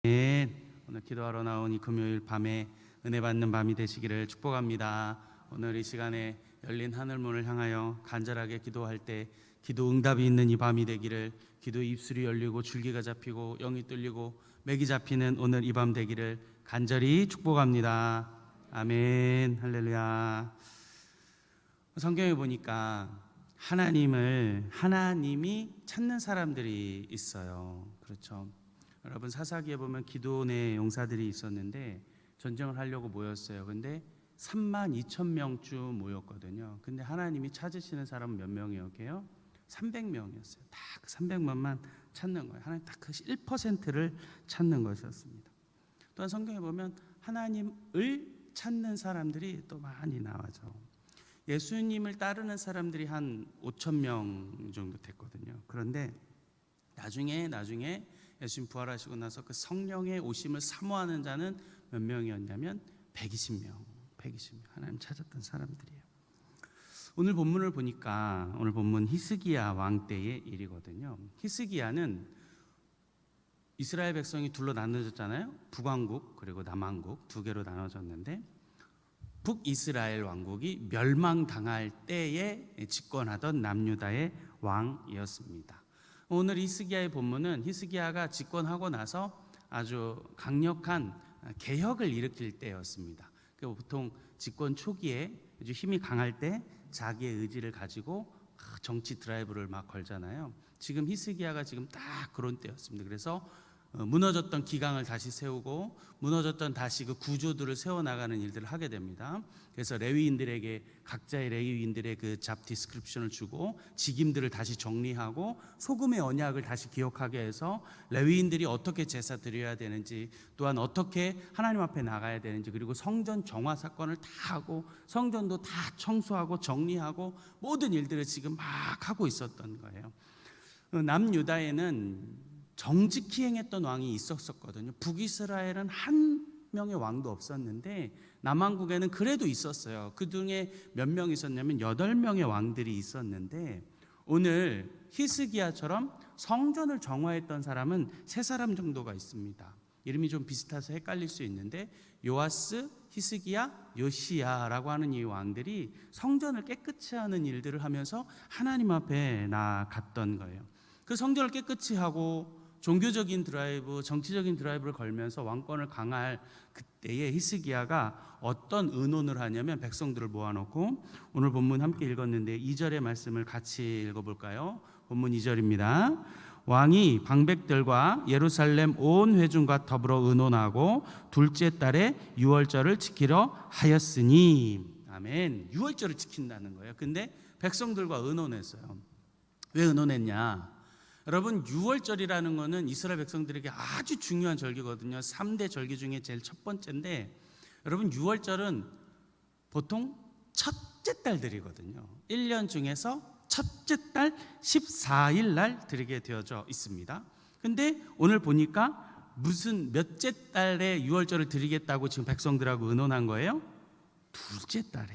오늘 기도하러 나온 이 금요일 밤에 은혜 받는 밤이 되시기를 축복합니다. 오늘 이 시간에 열린 하늘문을 향하여 간절하게 기도할 때 기도 응답이 있는 이 밤이 되기를, 기도 입술이 열리고 줄기가 잡히고 영이 뚫리고 맥이 잡히는 오늘 이 밤 되기를 간절히 축복합니다. 아멘. 할렐루야. 성경에 보니까 하나님이 찾는 사람들이 있어요. 그렇죠. 여러분, 사사기에 보면 기도원의 용사들이 있었는데 전쟁을 하려고 모였어요. 근데 32,000명쯤 모였거든요. 근데 하나님이 찾으시는 사람은 몇 명이었게요? 300명이었어요. 딱 그 300명만 찾는 거예요. 하나님 딱 그 1%를 찾는 것이었습니다. 또한 성경에 보면 하나님을 찾는 사람들이 또 많이 나와죠. 예수님을 따르는 사람들이 한 5,000명 정도 됐거든요. 그런데 나중에 예수님 부활하시고 나서 그 성령의 오심을 사모하는 자는 몇 명이었냐면 120명. 하나님 찾았던 사람들이에요. 오늘 본문을 보니까 오늘 본문 히스기야 왕 때의 일이거든요. 히스기야는 이스라엘 백성이 둘로 나눠졌잖아요. 북왕국 그리고 남왕국 두 개로 나눠졌는데 북이스라엘 왕국이 멸망당할 때에 집권하던 남유다의 왕이었습니다. 오늘 히스기야의 본문은 히스기야가 집권하고 나서 아주 강력한 개혁을 일으킬 때였습니다. 보통 집권 초기에 아주 힘이 강할 때 자기의 의지를 가지고 정치 드라이브를 막 걸잖아요. 지금 히스기야가 지금 딱 그런 때였습니다. 그래서 무너졌던 기강을 다시 세우고 무너졌던 다시 그 구조들을 세워나가는 일들을 하게 됩니다. 그래서 레위인들에게 각자의 레위인들의 그 잡 디스크립션을 주고 직임들을 다시 정리하고 소금의 언약을 다시 기억하게 해서 레위인들이 어떻게 제사 드려야 되는지, 또한 어떻게 하나님 앞에 나가야 되는지, 그리고 성전 정화 사건을 다 하고 성전도 다 청소하고 정리하고 모든 일들을 지금 막 하고 있었던 거예요. 남유다에는 정직히 행했던 왕이 있었거든요. 북이스라엘은 한 명의 왕도 없었는데 남왕국에는 그래도 있었어요. 그 중에 몇 명 있었냐면 8명의 왕들이 있었는데 오늘 히스기야처럼 성전을 정화했던 사람은 3사람 정도가 있습니다. 이름이 좀 비슷해서 헷갈릴 수 있는데 요아스, 히스기야, 요시야라고 하는 이 왕들이 성전을 깨끗이 하는 일들을 하면서 하나님 앞에 나아갔던 거예요. 그 성전을 깨끗이 하고 종교적인 드라이브, 정치적인 드라이브를 걸면서 왕권을 강할 그때에 히스기야가 어떤 의논을 하냐면 백성들을 모아놓고, 오늘 본문 함께 읽었는데 2절의 말씀을 같이 읽어볼까요? 본문 2절입니다. 왕이 방백들과 예루살렘 온 회중과 더불어 의논하고 둘째 달에 유월절을 지키려 하였으니. 아멘. 유월절을 지킨다는 거예요. 근데 백성들과 의논했어요. 왜 의논했냐? 여러분, 유월절이라는 것은 이스라엘 백성들에게 아주 중요한 절기거든요. 3대 절기 중에 제일 첫 번째인데, 여러분 유월절은 보통 첫째 달 드리거든요. 1년 중에서 첫째 달 14일 날 드리게 되어져 있습니다. 근데 오늘 보니까 무슨 몇째 달에 유월절을 드리겠다고 지금 백성들하고 의논한 거예요? 둘째 달에.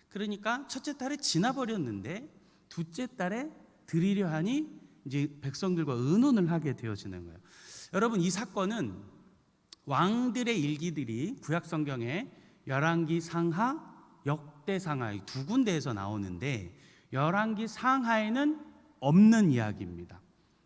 그러니까 첫째 달에 지나버렸는데 둘째 달에 드리려 하니 이제 백성들과 의논을 하게 되어지는 거예요. 여러분, 이 사건은 왕들의 일기들이 구약 성경에 열왕기 상하, 역대 상하 두 군데에서 나오는데 열왕기 상하에는 없는 이야기입니다.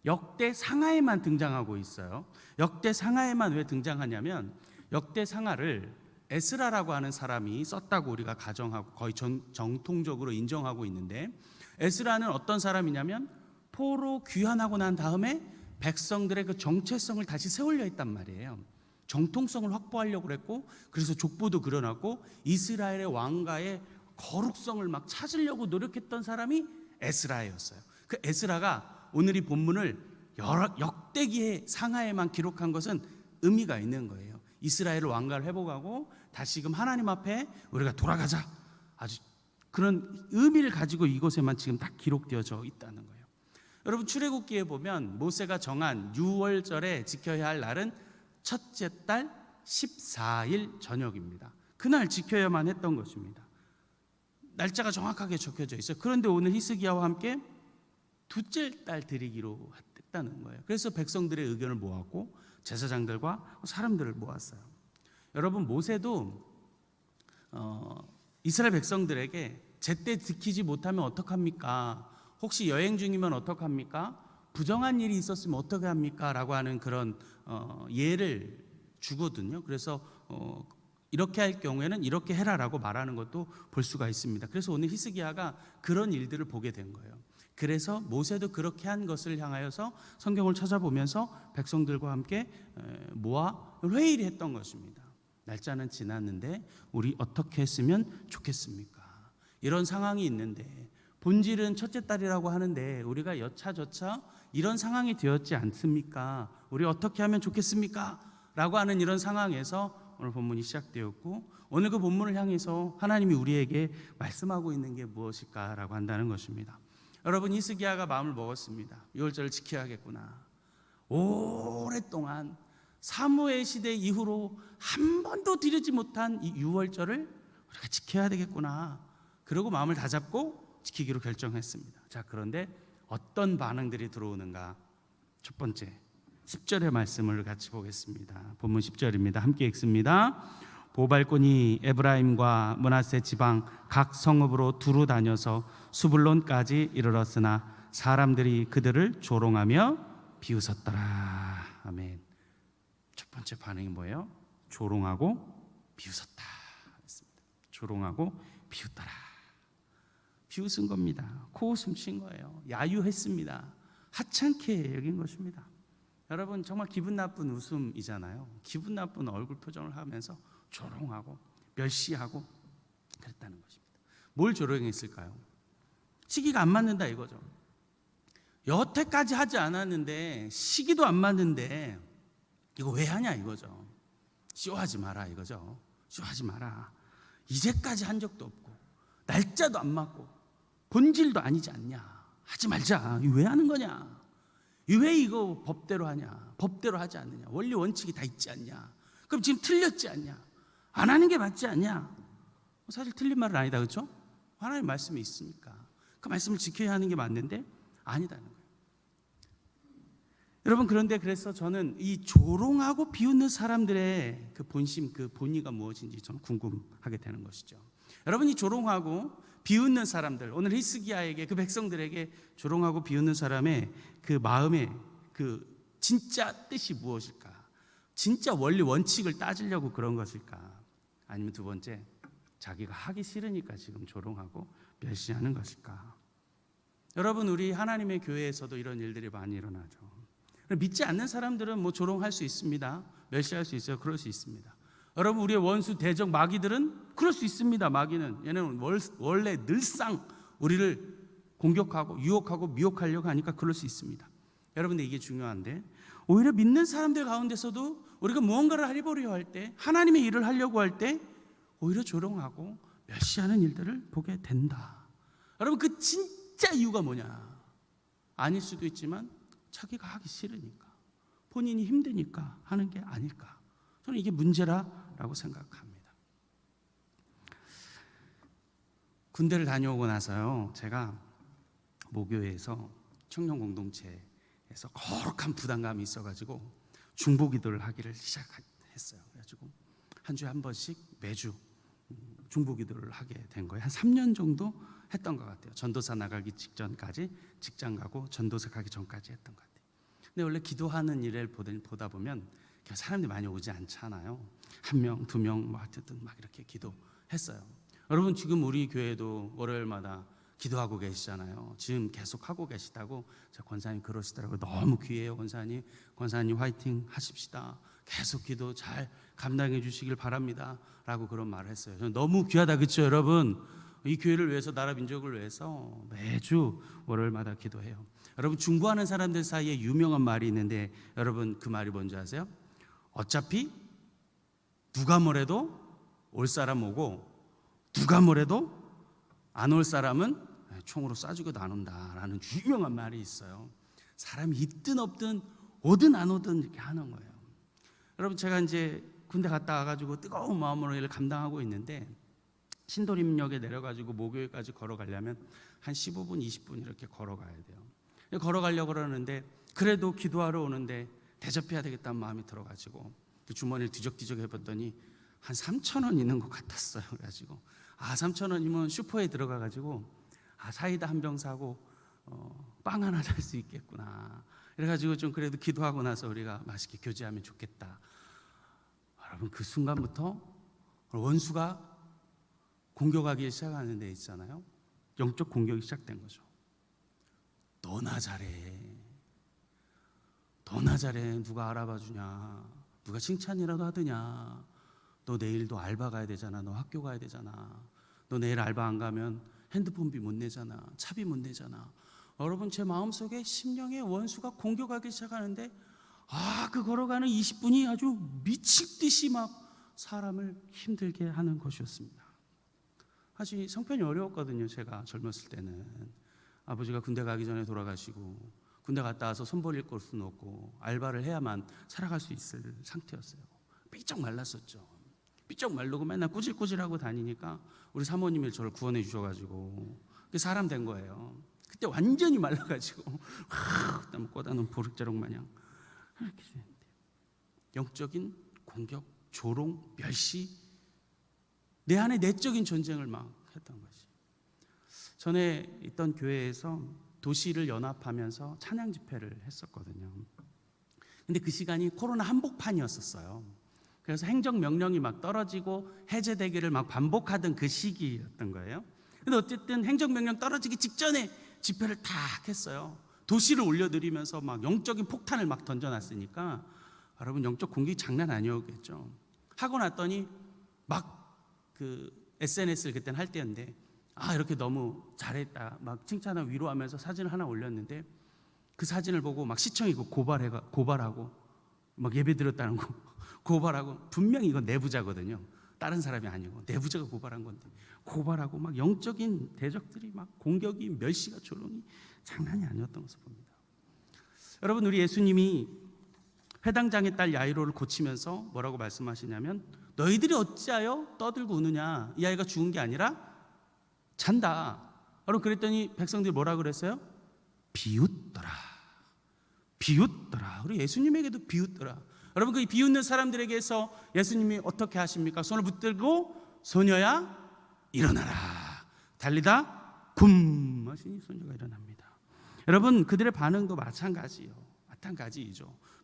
역대 상하에만 등장하고 있어요. 역대 상하에만 왜 등장하냐면 역대 상하를 에스라라고 하는 사람이 썼다고 우리가 가정하고 거의 정통적으로 인정하고 있는데, 에스라는 어떤 사람이냐면 포로 귀환하고 난 다음에 백성들의 그 정체성을 다시 세우려 했단 말이에요. 정통성을 확보하려고 그랬고, 그래서 족보도 그려놨고 이스라엘의 왕가의 거룩성을 막 찾으려고 노력했던 사람이 에스라였어요. 그 에스라가 오늘 이 본문을 역대기의 상하에만 기록한 것은 의미가 있는 거예요. 이스라엘을 왕가를 회복하고 다시금 하나님 앞에 우리가 돌아가자, 아주 그런 의미를 가지고 이곳에만 지금 딱 기록되어져 있다는 거예요. 여러분, 출애굽기에 보면 모세가 정한 유월절에 지켜야 할 날은 첫째 달 14일 저녁입니다. 그날 지켜야만 했던 것입니다. 날짜가 정확하게 적혀져 있어요. 그런데 오늘 히스기야와 함께 둘째 달 드리기로 했다. 했다는 거예요. 그래서 백성들의 의견을 모았고 제사장들과 사람들을 모았어요. 여러분, 모세도 이스라엘 백성들에게 제때 지키지 못하면 어떡합니까? 혹시 여행 중이면 어떡합니까? 부정한 일이 있었으면 어떻게 합니까? 라고 하는 그런 예를 주거든요. 그래서 이렇게 할 경우에는 이렇게 해라라고 말하는 것도 볼 수가 있습니다. 그래서 오늘 히스기야가 그런 일들을 보게 된 거예요. 그래서 모세도 그렇게 한 것을 향하여서 성경을 찾아보면서 백성들과 함께 모아 회의를 했던 것입니다. 날짜는 지났는데 우리 어떻게 했으면 좋겠습니까? 이런 상황이 있는데 본질은 첫째 딸이라고 하는데 우리가 여차저차 이런 상황이 되었지 않습니까? 우리 어떻게 하면 좋겠습니까? 라고 하는 이런 상황에서 오늘 본문이 시작되었고, 오늘 그 본문을 향해서 하나님이 우리에게 말씀하고 있는 게 무엇일까라고 한다는 것입니다. 여러분, 히스기야가 마음을 먹었습니다. 6월절을 지켜야겠구나. 오랫동안 사무엘 시대 이후로 한 번도 드리지 못한 이 6월절을 우리가 지켜야 되겠구나. 그러고 마음을 다잡고 지키기로 결정했습니다. 자, 그런데 어떤 반응들이 들어오는가? 첫 번째, 10절의 말씀을 같이 보겠습니다. 본문 10절입니다. 함께 읽습니다. 보발꾼이 에브라임과 므낫세 지방 각 성읍으로 두루 다녀서 수불론까지 이르렀으나 사람들이 그들을 조롱하며 비웃었더라. 아멘. 첫 번째 반응이 뭐예요? 조롱하고 비웃었다. 조롱하고 비웃더라. 비웃은 겁니다. 코웃음 친 거예요. 야유했습니다. 하찮게 여긴 것입니다. 여러분, 정말 기분 나쁜 웃음이잖아요. 기분 나쁜 얼굴 표정을 하면서 조롱하고 멸시하고 그랬다는 것입니다. 뭘 조롱했을까요? 시기가 안 맞는다 이거죠. 여태까지 하지 않았는데 시기도 안 맞는데 이거 왜 하냐 이거죠. 쇼하지 마라 이거죠. 쇼하지 마라. 이제까지 한 적도 없고 날짜도 안 맞고 본질도 아니지 않냐. 하지 말자. 왜 하는 거냐. 왜 이거 법대로 하냐. 법대로 하지 않느냐. 원리 원칙이 다 있지 않냐. 그럼 지금 틀렸지 않냐. 안 하는 게 맞지 않냐. 사실 틀린 말은 아니다, 그렇죠? 하나님의 말씀이 있으니까 그 말씀을 지켜야 하는 게 맞는데 아니다는 거예요. 여러분, 그런데 그래서 저는 이 조롱하고 비웃는 사람들의 그 본심, 그 본의가 무엇인지 저는 궁금하게 되는 것이죠. 여러분, 이 조롱하고 비웃는 사람들, 오늘 히스기야에게, 그 백성들에게 조롱하고 비웃는 사람의 그 마음의 그 진짜 뜻이 무엇일까? 진짜 원리 원칙을 따지려고 그런 것일까? 아니면 두 번째, 자기가 하기 싫으니까 지금 조롱하고 멸시하는 것일까? 여러분, 우리 하나님의 교회에서도 이런 일들이 많이 일어나죠. 믿지 않는 사람들은 뭐 조롱할 수 있습니다. 멸시할 수 있어요. 그럴 수 있습니다. 여러분, 우리의 원수 대적 마귀들은 그럴 수 있습니다. 마귀는 얘는 원래 늘상 우리를 공격하고 유혹하고 미혹하려고 하니까 그럴 수 있습니다. 여러분, 이게 중요한데 오히려 믿는 사람들 가운데서도 우리가 무언가를 해보려 할 때, 하나님의 일을 하려고 할 때 오히려 조롱하고 멸시하는 일들을 보게 된다. 여러분, 그 진짜 이유가 뭐냐? 아닐 수도 있지만 자기가 하기 싫으니까, 본인이 힘드니까 하는 게 아닐까. 저는 이게 문제라고 생각합니다. 군대를 다녀오고 나서요, 제가 모교회에서 청년 공동체에서 거룩한 부담감이 있어가지고 중보기도를 하기를 시작했어요. 그래가지고 한 주에 한 번씩 매주 중보기도를 하게 된 거예요. 한 3년 정도 했던 것 같아요. 전도사 나가기 직전까지, 직장 가고 전도사 가기 전까지 했던 것 같아요. 근데 원래 기도하는 일을 보다 보면 사람들이 많이 오지 않잖아요. 1명, 2명, 뭐 어쨌든 막 이렇게 기도했어요. 여러분, 지금 우리 교회도 월요일마다 기도하고 계시잖아요. 지금 계속 하고 계시다고 권사님 그러시더라고요. 너무 귀해요, 권사님. 권사님 화이팅 하십시다. 계속 기도 잘 감당해 주시길 바랍니다. 라고 그런 말을 했어요. 저는 너무 귀하다, 그렇죠, 여러분? 이 교회를 위해서, 나라 민족을 위해서 매주 월요일마다 기도해요. 여러분, 중보하는 사람들 사이에 유명한 말이 있는데 여러분, 그 말이 뭔지 아세요? 어차피 누가 뭐래도 올 사람 오고 누가 뭐래도 안 올 사람은 총으로 쏴주고 나눈다라는 유명한 말이 있어요. 사람이 있든 없든 오든 안 오든 이렇게 하는 거예요. 여러분, 제가 이제 군대 갔다 와가지고 뜨거운 마음으로 일을 감당하고 있는데 신도림역에 내려가지고 모교회까지 걸어가려면 한 15분, 20분 이렇게 걸어가야 돼요. 걸어가려고 그러는데 그래도 기도하러 오는데 대접해야 되겠다는 마음이 들어가지고 주머니를 뒤적뒤적 해봤더니 한 3,000원 있는 것 같았어요. 그래가지고 3,000원이면 슈퍼에 들어가가지고 사이다 한 병 사고 빵 하나 살 수 있겠구나. 그래가지고 좀 그래도 기도하고 나서 우리가 맛있게 교제하면 좋겠다. 여러분, 그 순간부터 원수가 공격하기 시작하는 데 있잖아요. 영적 공격이 시작된 거죠. 너나 잘해, 너나 잘해, 누가 알아봐 주냐, 누가 칭찬이라도 하더냐, 너 내일도 알바 가야 되잖아, 너 학교 가야 되잖아, 너 내일 알바 안 가면 핸드폰비 못 내잖아, 차비 못 내잖아. 여러분, 제 마음속에 심령의 원수가 공격하기 시작하는데 그 걸어가는 20분이 아주 미칠 듯이 막 사람을 힘들게 하는 것이었습니다. 사실 성편이 어려웠거든요. 제가 젊었을 때는 아버지가 군대 가기 전에 돌아가시고 군대 갔다 와서 손 벌릴 곳은 없고 알바를 해야만 살아갈 수 있을 상태였어요. 삐쩍 말랐었죠. 삐쩍 마르고 맨날 꾸질꾸질하고 다니니까 우리 사모님이 저를 구원해 주셔가지고 사람 된 거예요. 그때 완전히 말라가지고 꽂아놓은 보릿자루 마냥 이렇게 되는데, 영적인 공격, 조롱, 멸시, 내 안에 내적인 전쟁을 막 했던 것이. 전에 있던 교회에서 도시를 연합하면서 찬양 집회를 했었거든요. 근데 그 시간이 코로나 한복판이었었어요. 그래서 행정명령이 막 떨어지고 해제되기를 막 반복하던 그 시기였던 거예요. 근데 어쨌든 행정명령 떨어지기 직전에 집회를 다 했어요. 도시를 올려드리면서 막 영적인 폭탄을 막 던져놨으니까 여러분, 영적 공격이 장난 아니었겠죠. 하고 났더니 막 그 SNS를 그때는 할 때였는데 이렇게 너무 잘했다 막 칭찬하고 위로하면서 사진을 하나 올렸는데 그 사진을 보고 막 시청이 고발하고 막 예배드렸다는 거 고발하고, 분명히 이건 내부자거든요. 다른 사람이 아니고 내부자가 고발한 건데 고발하고 막 영적인 대적들이 막 공격이, 멸시가, 조롱이 장난이 아니었던 것을 봅니다. 여러분, 우리 예수님이 회당장의 딸 야이로를 고치면서 뭐라고 말씀하시냐면, 너희들이 어찌하여 떠들고 우느냐, 이 아이가 죽은 게 아니라 잔다. 여러분, 그랬더니 백성들이 뭐라 그랬어요? 비웃더라. 비웃더라. 우리 예수님에게도 비웃더라. 여러분, 그 비웃는 사람들에게서 예수님이 어떻게 하십니까? 손을 붙들고 소녀야 일어나라. 달리다 굼 하시니 소녀가 일어납니다. 여러분, 그들의 반응도 마찬가지죠.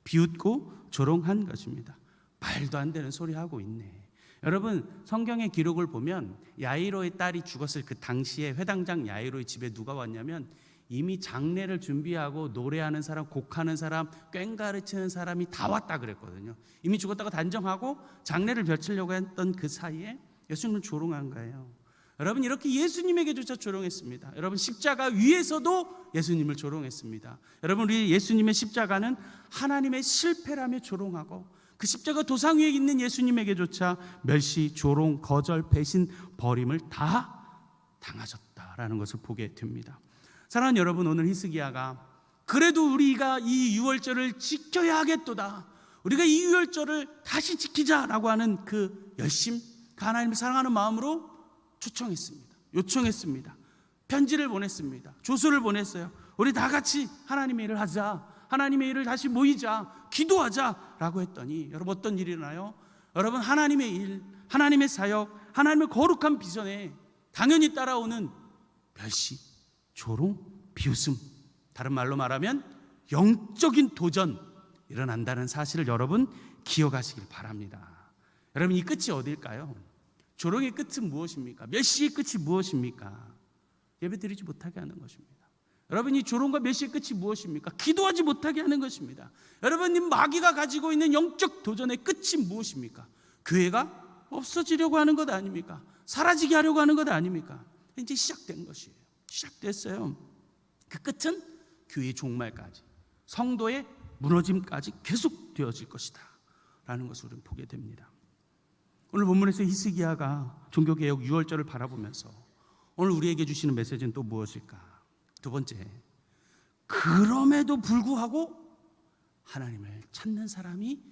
비웃고 조롱한 것입니다. 말도 안 되는 소리 하고 있네. 여러분, 성경의 기록을 보면 야이로의 딸이 죽었을 그 당시에 회당장 야이로의 집에 누가 왔냐면 이미 장례를 준비하고 노래하는 사람, 곡하는 사람, 꽹가를 치는 사람이 다 왔다 그랬거든요. 이미 죽었다고 단정하고 장례를 펼치려고 했던 그 사이에 예수님을 조롱한 거예요. 여러분, 이렇게 예수님에게조차 조롱했습니다. 여러분, 십자가 위에서도 예수님을 조롱했습니다. 여러분, 우리 예수님의 십자가는 하나님의 실패라며 조롱하고, 그 십자가 도상 위에 있는 예수님에게조차 멸시, 조롱, 거절, 배신, 버림을 다 당하셨다라는 것을 보게 됩니다. 사랑하는 여러분, 오늘 히스기야가 그래도 우리가 이 유월절을 지켜야 하겠도다, 우리가 이 유월절을 다시 지키자라고 하는 그 열심, 그 하나님을 사랑하는 마음으로 요청했습니다. 편지를 보냈습니다. 조서를 보냈어요. 우리 다 같이 하나님의 일을 하자, 하나님의 일을 다시 모이자, 기도하자라고 했더니 여러분, 어떤 일이 일어나요? 여러분, 하나님의 일, 하나님의 사역, 하나님의 거룩한 비전에 당연히 따라오는 멸시, 조롱, 비웃음, 다른 말로 말하면 영적인 도전 일어난다는 사실을 여러분 기억하시길 바랍니다. 여러분, 이 끝이 어딜까요? 조롱의 끝은 무엇입니까? 멸시의 끝이 무엇입니까? 예배드리지 못하게 하는 것입니다. 여러분, 이 조롱과 멸시의 끝이 무엇입니까? 기도하지 못하게 하는 것입니다. 여러분, 이 마귀가 가지고 있는 영적 도전의 끝이 무엇입니까? 교회가 없어지려고 하는 것 아닙니까? 사라지게 하려고 하는 것 아닙니까? 이제 시작된 것이에요. 시작됐어요. 그 끝은 교회의 종말까지, 성도의 무너짐까지 계속 되어질 것이다 라는 것을 우리는 보게 됩니다. 오늘 본문에서 히스기야가 종교개혁 유월절을 바라보면서 오늘 우리에게 주시는 메시지는 또 무엇일까? 두 번째, 그럼에도 불구하고 하나님을 찾는 사람이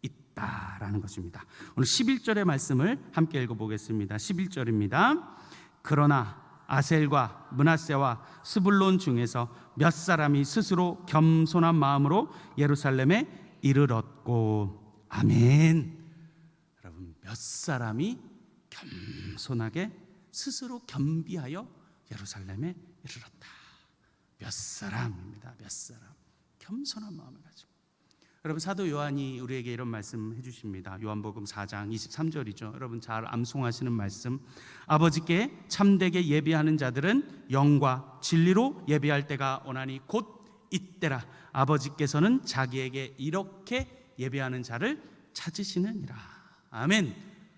있다라는 것입니다. 오늘 11절의 말씀을 함께 읽어보겠습니다. 11절입니다. 그러나 아셀과 므낫세와 스불론 중에서 몇 사람이 스스로 겸손한 마음으로 예루살렘에 이르렀고. 아멘. 여러분, 몇 사람이 겸손하게 스스로 겸비하여 예루살렘에 이르렀다. 몇 사람입니다. 몇 사람. 겸손한 마음을 가지고. 여러분, 사도 요한이 우리에게 이런 말씀 해주십니다. 요한복음 4장 23절이죠. 여러분 잘 암송하시는 말씀. 아버지께 참되게 예비하는 자들은 영과 진리로 예비할 때가 오나니 곧 이때라. 아버지께서는 자기에게 이렇게 예비하는 자를 찾으시느니라. 아멘.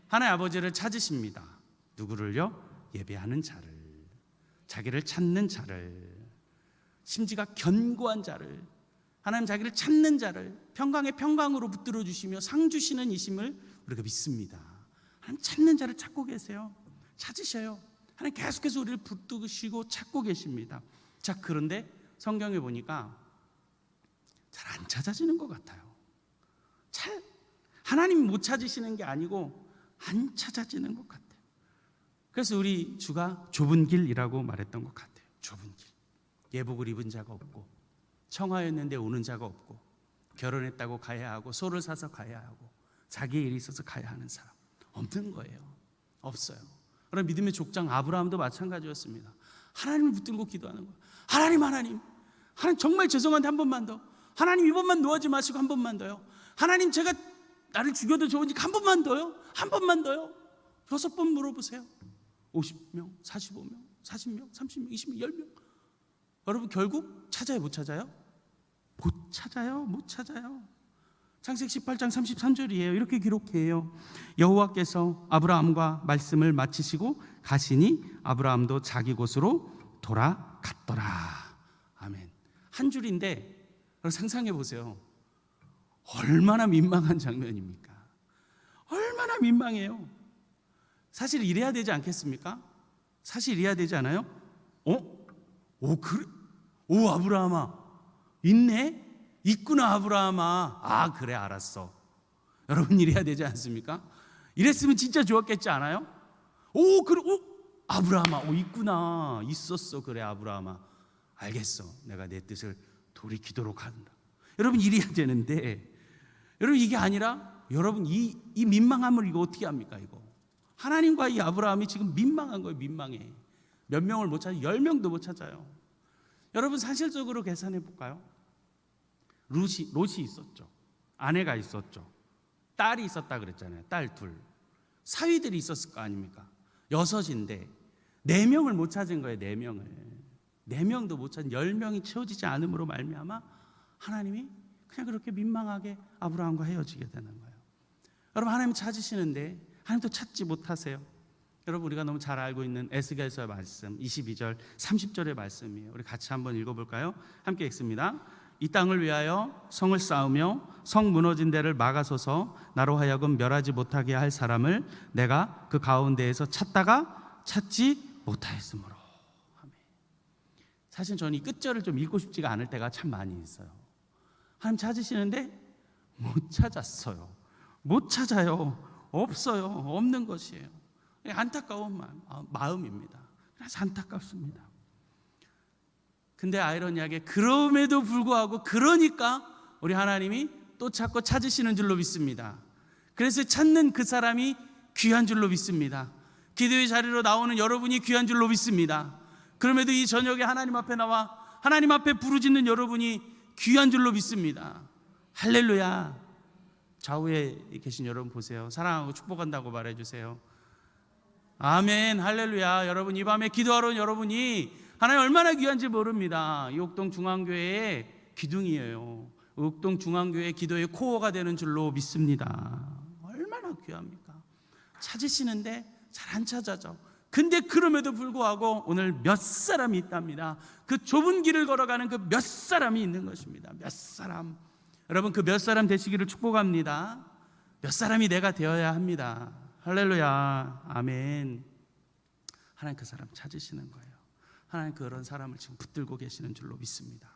하나님 아버지를 찾으십니다. 누구를요? 예비하는 자를, 자기를 찾는 자를, 심지가 견고한 자를, 하나님 자기를 찾는 자를 평강의 평강으로 붙들어 주시며 상 주시는 이심을 우리가 믿습니다. 하나님 찾는 자를 찾고 계세요. 찾으셔요. 하나님 계속해서 우리를 붙드시고 찾고 계십니다. 자, 그런데 성경에 보니까 잘 안 찾아지는 것 같아요. 하나님 못 찾으시는 게 아니고 안 찾아지는 것 같아요. 그래서 우리 주가 좁은 길이라고 말했던 것 같아요. 좁은 길. 예복을 입은 자가 없고, 청하였는데 오는 자가 없고, 결혼했다고 가야 하고, 소를 사서 가야 하고, 자기의 일이 있어서 가야 하는 사람 없는 거예요. 없어요. 그럼 믿음의 족장 아브라함도 마찬가지였습니다. 하나님을 붙들고 기도하는 거예요. 하나님 정말 죄송한데 한 번만 더. 하나님 이번만 놓아지 마시고 한 번만 더요. 하나님 제가 나를 죽여도 좋으니까 한 번만 더요. 한 번만 더요. 6번 물어보세요. 50명, 45명, 40명, 30명, 20명, 10명. 여러분 결국 찾아요, 못 찾아요? 못 찾아요, 못 찾아요. 창세기 18장 33절이에요. 이렇게 기록해요. 여호와께서 아브라함과 말씀을 마치시고 가시니 아브라함도 자기 곳으로 돌아갔더라. 아멘. 한 줄인데 상상해 보세요. 얼마나 민망한 장면입니까? 얼마나 민망해요. 사실 이래야 되지 않겠습니까? 사실 이래야 되지 않아요? 그래? 아브라함아, 있네? 있구나, 아브라함아. 아, 그래, 알았어. 여러분, 이래야 되지 않습니까? 이랬으면 진짜 좋았겠지 않아요? 그래, 아브라함아, 있구나, 있었어. 그래, 아브라함아, 알겠어. 내가 내 뜻을 돌이키도록 한다. 여러분, 이래야 되는데, 여러분, 이게 아니라, 여러분, 이 민망함을 이거 어떻게 합니까, 이거? 하나님과 이 아브라함이 지금 민망한 거예요, 민망해. 몇 명을 못 찾아요? 10명도 못 찾아요. 여러분, 사실적으로 계산해 볼까요? 롯이 있었죠. 아내가 있었죠. 딸이 있었다 그랬잖아요. 딸 둘. 사위들이 있었을 거 아닙니까? 6인데 4명을 못 찾은 거예요. 4명을. 4명도 못 찾은 10명이 채워지지 않음으로 말미암아 하나님이 그냥 그렇게 민망하게 아브라함과 헤어지게 되는 거예요. 여러분, 하나님 찾으시는데 하나님도 찾지 못하세요. 여러분, 우리가 너무 잘 알고 있는 에스겔서의 말씀 22절 30절의 말씀이에요. 우리 같이 한번 읽어볼까요? 함께 읽습니다. 이 땅을 위하여 성을 쌓으며 성 무너진 데를 막아서서 나로 하여금 멸하지 못하게 할 사람을 내가 그 가운데에서 찾다가 찾지 못하였으므로. 아멘. 사실 저는 이 끝절을 좀 읽고 싶지가 않을 때가 참 많이 있어요. 하나님 찾으시는데 못 찾았어요. 못 찾아요. 없어요. 없는 것이에요. 안타까운 마음입니다. 그래서 안타깝습니다. 근데 아이러니하게 그럼에도 불구하고 그러니까 우리 하나님이 또 찾고 찾으시는 줄로 믿습니다. 그래서 찾는 그 사람이 귀한 줄로 믿습니다. 기도의 자리로 나오는 여러분이 귀한 줄로 믿습니다. 그럼에도 이 저녁에 하나님 앞에 나와 하나님 앞에 부르짖는 여러분이 귀한 줄로 믿습니다. 할렐루야. 좌우에 계신 여러분 보세요. 사랑하고 축복한다고 말해주세요. 아멘. 할렐루야. 여러분, 이 밤에 기도하러 온 여러분이 하나님 얼마나 귀한지 모릅니다. 이 옥동 중앙교회의 기둥이에요. 옥동 중앙교회 기도의 코어가 되는 줄로 믿습니다. 얼마나 귀합니까? 찾으시는데 잘 안 찾아져. 근데 그럼에도 불구하고 오늘 몇 사람이 있답니다. 그 좁은 길을 걸어가는 그 몇 사람이 있는 것입니다. 몇 사람. 여러분, 그 몇 사람 되시기를 축복합니다. 몇 사람이 내가 되어야 합니다. 할렐루야. 아멘. 하나님 그 사람 찾으시는 거예요. 하나님 그런 사람을 지금 붙들고 계시는 줄로 믿습니다.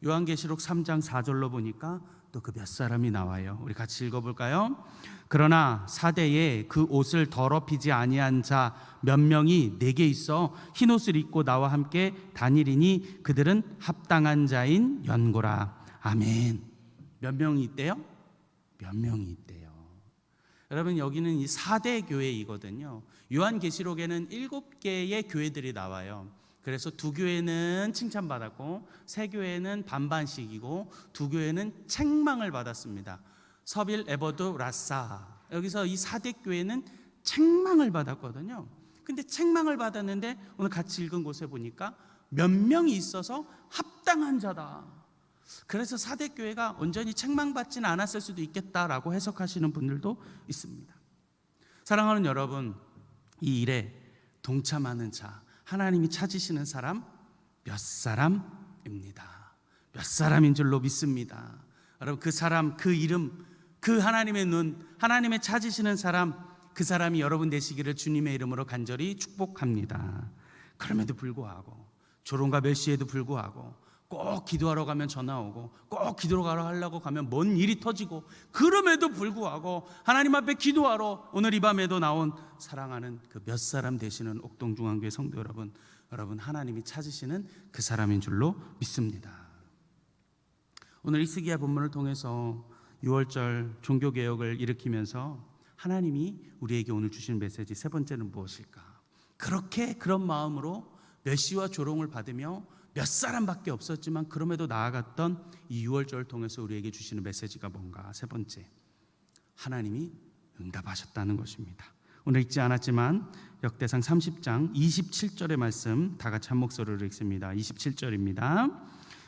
요한계시록 3장 4절로 보니까 또 그 몇 사람이 나와요. 우리 같이 읽어볼까요? 그러나 사대에 그 옷을 더럽히지 아니한 자 몇 명이 내게 있어 흰 옷을 입고 나와 함께 다니리니 그들은 합당한 자인 연고라. 아멘. 몇 명이 있대요? 몇 명이 있대요. 여러분, 여기는 이 4대 교회이거든요. 요한계시록에는 7개의 교회들이 나와요. 그래서 2교회는 칭찬받았고 3교회는 반반씩이고 2교회는 책망을 받았습니다. 서빌, 에버드, 라사. 여기서 이 4대 교회는 책망을 받았거든요. 근데 책망을 받았는데 오늘 같이 읽은 곳에 보니까 몇 명이 있어서 합당한 자다. 그래서 4대 교회가 온전히 책망받지는 않았을 수도 있겠다라고 해석하시는 분들도 있습니다. 사랑하는 여러분, 이 일에 동참하는 자, 하나님이 찾으시는 사람 몇 사람입니다. 몇 사람인 줄로 믿습니다. 여러분, 그 사람, 그 이름, 그 하나님의 눈, 하나님의 찾으시는 사람, 그 사람이 여러분 되시기를 주님의 이름으로 간절히 축복합니다. 그럼에도 불구하고, 조롱과 멸시에도 불구하고, 꼭 기도하러 가면 전화 오고, 꼭 기도하러 하려고 가면 뭔 일이 터지고, 그럼에도 불구하고 하나님 앞에 기도하러 오늘 이 밤에도 나온 사랑하는 그 몇 사람 되시는 옥동중앙교회 성도 여러분, 여러분 하나님이 찾으시는 그 사람인 줄로 믿습니다. 오늘 히스기야 본문을 통해서 6월절 종교개혁을 일으키면서 하나님이 우리에게 오늘 주신 메시지 세 번째는 무엇일까? 그렇게 그런 마음으로 멸시와 조롱을 받으며 몇 사람밖에 없었지만 그럼에도 나아갔던 이 6월절을 통해서 우리에게 주시는 메시지가 뭔가? 세 번째, 하나님이 응답하셨다는 것입니다. 오늘 읽지 않았지만 역대상 30장 27절의 말씀 다 같이 한 목소리로 읽습니다. 27절입니다.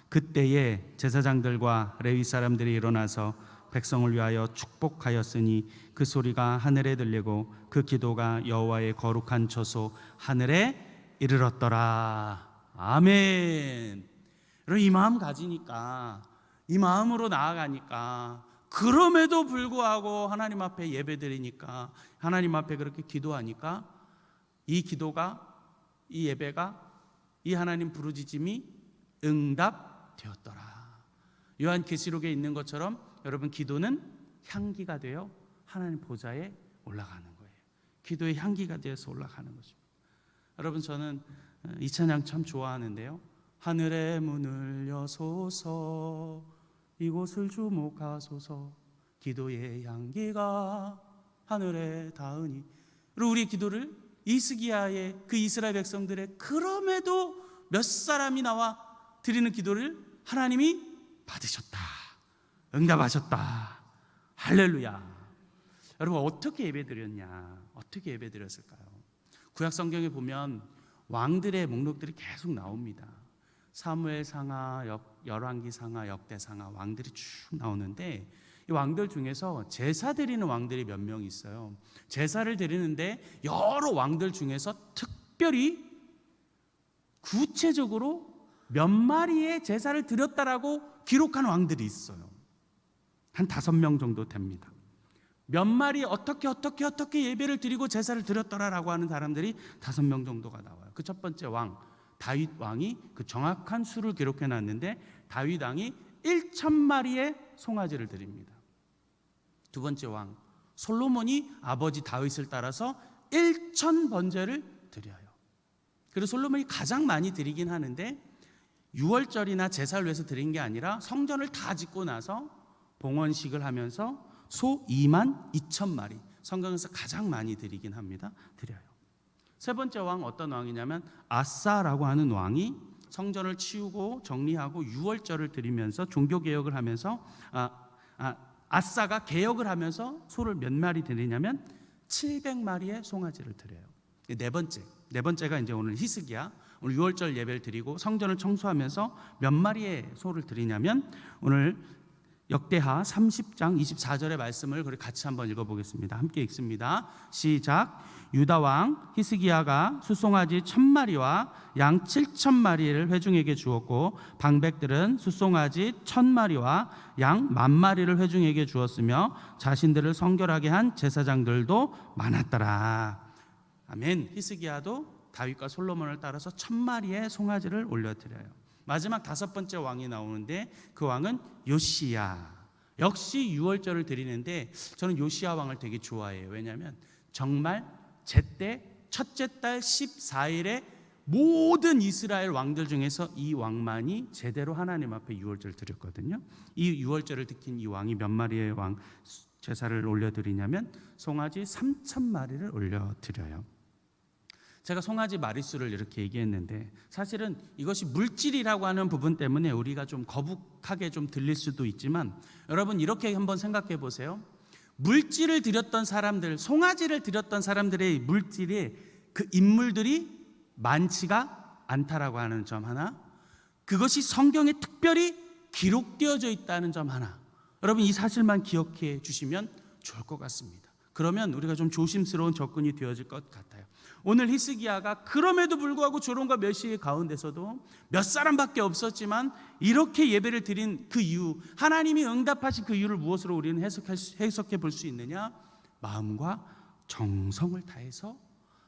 그때에 제사장들과 레위 사람들이 일어나서 백성을 위하여 축복하였으니 그 소리가 하늘에 들리고 그 기도가 여호와의 거룩한 처소 하늘에 이르렀더라. 아멘. 여러분, 이 마음 가지니까, 이 마음으로 나아가니까, 그럼에도 불구하고 하나님 앞에 예배드리니까, 하나님 앞에 그렇게 기도하니까 이 기도가, 이 예배가, 이 하나님 부르짖음이 응답되었더라. 요한계시록에 있는 것처럼 여러분, 기도는 향기가 되어 하나님 보좌에 올라가는 거예요. 기도의 향기가 되어서 올라가는 것입니다. 여러분, 저는 이 찬양 참 좋아하는데요. 하늘의 문을 여소서 이곳을 주목하소서 기도의 향기가 하늘에 닿으니. 그리고 우리 기도를 히스기야의 그 이스라엘 백성들의 그럼에도 몇 사람이 나와 드리는 기도를 하나님이 받으셨다, 응답하셨다. 할렐루야. 여러분, 어떻게 예배드렸냐? 어떻게 예배드렸을까요? 구약 성경에 보면 왕들의 목록들이 계속 나옵니다. 사무엘상하, 열왕기상하, 역대상하 왕들이 쭉 나오는데 이 왕들 중에서 제사 드리는 왕들이 몇 명 있어요. 제사를 드리는데 여러 왕들 중에서 특별히 구체적으로 몇 마리의 제사를 드렸다라고 기록한 왕들이 있어요. 한 5명 정도 됩니다. 몇 마리 어떻게 예배를 드리고 제사를 드렸더라라고 하는 사람들이 5명 정도가 나와요. 그 첫 번째 왕 다윗 왕이 그 정확한 수를 기록해 놨는데 다윗 왕이 1,000마리의 송아지를 드립니다. 두 번째 왕 솔로몬이 아버지 다윗을 따라서 1,000번제를 드려요. 그리고 솔로몬이 가장 많이 드리긴 하는데 6월절이나 제사를 위해서 드린 게 아니라 성전을 다 짓고 나서 봉헌식을 하면서 소 22,000마리, 성경에서 가장 많이 드리긴 합니다. 드려요. 세 번째 왕 어떤 왕이냐면 아사라고 하는 왕이 성전을 치우고 정리하고 6월절을 드리면서 종교개혁을 하면서 아사가 개혁을 하면서 소를 몇 마리 드리냐면 700마리의 송아지를 드려요. 네 번째가 이제 오늘 히스기야, 오늘 6월절 예배를 드리고 성전을 청소하면서 몇 마리의 소를 드리냐면 오늘 역대하 30장 24절의 말씀을 같이 한번 읽어보겠습니다. 함께 읽습니다. 시작. 유다 왕 히스기야가 수송아지 1,000마리와 양 7,000마리를 회중에게 주었고 방백들은 수송아지 1,000마리와 양 10,000마리를 회중에게 주었으며 자신들을 성결하게 한 제사장들도 많았더라. 아멘. 히스기야도 다윗과 솔로몬을 따라서 1,000마리의 송아지를 올려드려요. 마지막 5번째 왕이 나오는데 그 왕은 요시야. 역시 유월절을 드리는데 저는 요시야 왕을 되게 좋아해요. 왜냐하면 정말 제때 첫째 달 14일에 모든 이스라엘 왕들 중에서 이 왕만이 제대로 하나님 앞에 유월절을 드렸거든요. 이 유월절을 지킨 이 왕이 몇 마리의 왕 제사를 올려드리냐면 송아지 3,000마리를 올려드려요. 제가 송아지 마리수를 이렇게 얘기했는데 사실은 이것이 물질이라고 하는 부분 때문에 우리가 좀 거북하게 좀 들릴 수도 있지만 여러분 이렇게 한번 생각해 보세요. 물질을 드렸던 사람들, 송아지를 드렸던 사람들의 물질이 그 인물들이 많지가 않다라고 하는 점 하나, 그것이 성경에 특별히 기록되어져 있다는 점 하나, 여러분 이 사실만 기억해 주시면 좋을 것 같습니다. 그러면 우리가 좀 조심스러운 접근이 되어질 것 같아요. 오늘 히스기야가 그럼에도 불구하고 조롱과 멸시의 가운데서도 몇 사람밖에 없었지만 이렇게 예배를 드린 그 이유, 하나님이 응답하신 그 이유를 무엇으로 우리는 해석해 볼 수 있느냐? 마음과 정성을 다해서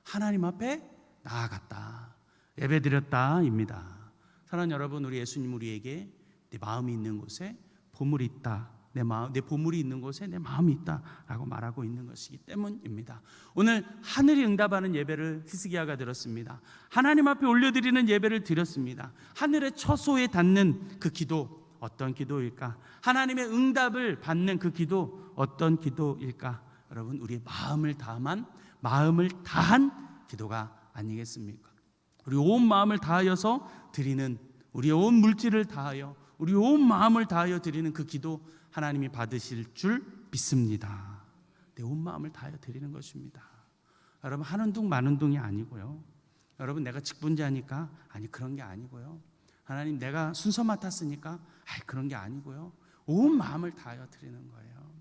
하나님 앞에 나아갔다, 예배드렸다입니다. 사랑하는 여러분, 우리 예수님 우리에게 내 마음이 있는 곳에 보물이 있다, 내 보물이 있는 곳에 내 마음이 있다라고 말하고 있는 것이기 때문입니다. 오늘 하늘이 응답하는 예배를 히스기야가 드렸습니다. 하나님 앞에 올려드리는 예배를 드렸습니다. 하늘의 처소에 닿는 그 기도 어떤 기도일까? 하나님의 응답을 받는 그 기도 어떤 기도일까? 여러분 우리의 마음을 다한 기도가 아니겠습니까? 우리 온 마음을 다하여서 드리는, 우리의 온 물질을 다하여 우리 온 마음을 다하여 드리는 그 기도 하나님이 받으실 줄 믿습니다. 내 온 마음을 다하여 드리는 것입니다. 여러분 하는 둥 마는 둥이 아니고요. 여러분 내가 직분자니까 아니 그런 게 아니고요. 하나님 내가 순서 맡았으니까 아니 그런 게 아니고요. 온 마음을 다하여 드리는 거예요.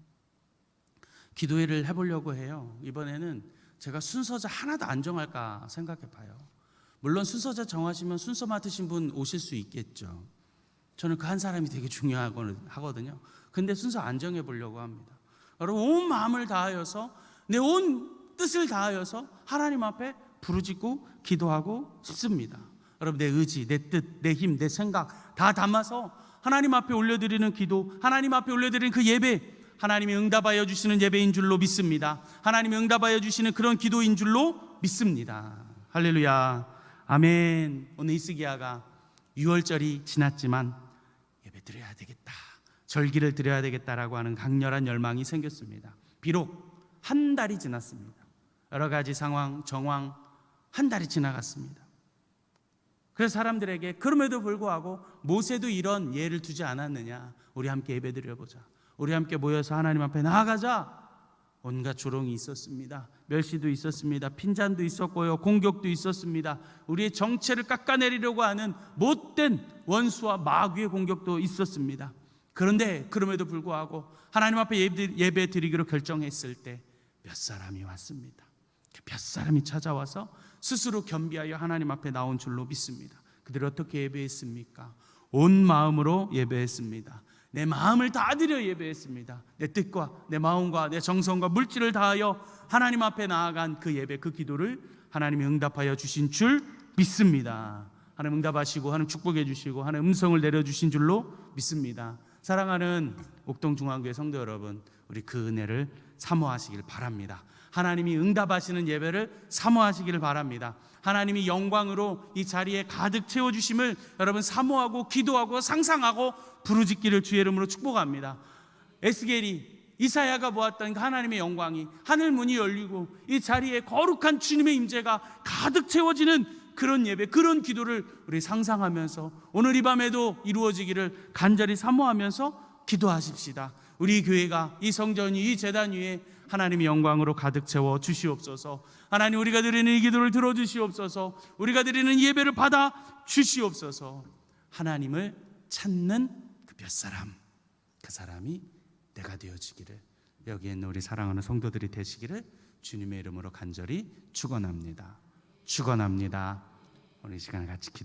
기도회를 해보려고 해요. 이번에는 제가 순서자 하나도 안 정할까 생각해 봐요. 물론 순서자 정하시면 순서 맡으신 분 오실 수 있겠죠. 저는 그 한 사람이 되게 중요하거든요. 근데 순서 안 정해 보려고 합니다. 여러분 온 마음을 다하여서 내 온 뜻을 다하여서 하나님 앞에 부르짖고 기도하고 싶습니다. 여러분 내 의지, 내 뜻, 내 힘, 내 생각 다 담아서 하나님 앞에 올려드리는 기도, 하나님 앞에 올려드리는 그 예배, 하나님이 응답하여 주시는 예배인 줄로 믿습니다. 하나님이 응답하여 주시는 그런 기도인 줄로 믿습니다. 할렐루야, 아멘. 오늘 히스기야가 6월절이 지났지만 예배 드려야 되겠다, 절기를 드려야 되겠다라고 하는 강렬한 열망이 생겼습니다. 비록 한 달이 지났습니다. 여러 가지 상황, 정황, 한 달이 지나갔습니다. 그래서 사람들에게 그럼에도 불구하고 모세도 이런 예를 두지 않았느냐, 우리 함께 예배 드려보자, 우리 함께 모여서 하나님 앞에 나아가자. 온갖 조롱이 있었습니다. 멸시도 있었습니다. 핀잔도 있었고요, 공격도 있었습니다. 우리의 정체를 깎아내리려고 하는 못된 원수와 마귀의 공격도 있었습니다. 그런데 그럼에도 불구하고 하나님 앞에 예배 드리기로 결정했을 때 몇 사람이 왔습니다. 몇 사람이 찾아와서 스스로 겸비하여 하나님 앞에 나온 줄로 믿습니다. 그들이 어떻게 예배했습니까? 온 마음으로 예배했습니다. 내 마음을 다 드려 예배했습니다. 내 뜻과 내 마음과 내 정성과 물질을 다하여 하나님 앞에 나아간 그 예배, 그 기도를 하나님이 응답하여 주신 줄 믿습니다. 하나님 응답하시고 하나님 축복해 주시고 하나님 음성을 내려주신 줄로 믿습니다. 사랑하는 옥동중앙교회 성도 여러분, 우리 그 은혜를 사모하시길 바랍니다. 하나님이 응답하시는 예배를 사모하시기를 바랍니다. 하나님이 영광으로 이 자리에 가득 채워주심을 여러분 사모하고 기도하고 상상하고 부르짖기를 주의 이름으로 축복합니다. 에스겔이, 이사야가 보았던 그 하나님의 영광이, 하늘 문이 열리고 이 자리에 거룩한 주님의 임재가 가득 채워지는 그런 예배, 그런 기도를 우리 상상하면서 오늘 이 밤에도 이루어지기를 간절히 사모하면서 기도하십시다. 우리 교회가, 이 성전이, 이 제단 위에 하나님의 영광으로 가득 채워 주시옵소서. 하나님 우리가 드리는 이 기도를 들어주시옵소서. 우리가 드리는 예배를 받아 주시옵소서. 하나님을 찾는 그 몇 사람, 그 사람이 내가 되어지기를, 여기에 있는 우리 사랑하는 성도들이 되시기를 주님의 이름으로 간절히 축원합니다. 축원합니다. 오늘 이 시간을 같이 기도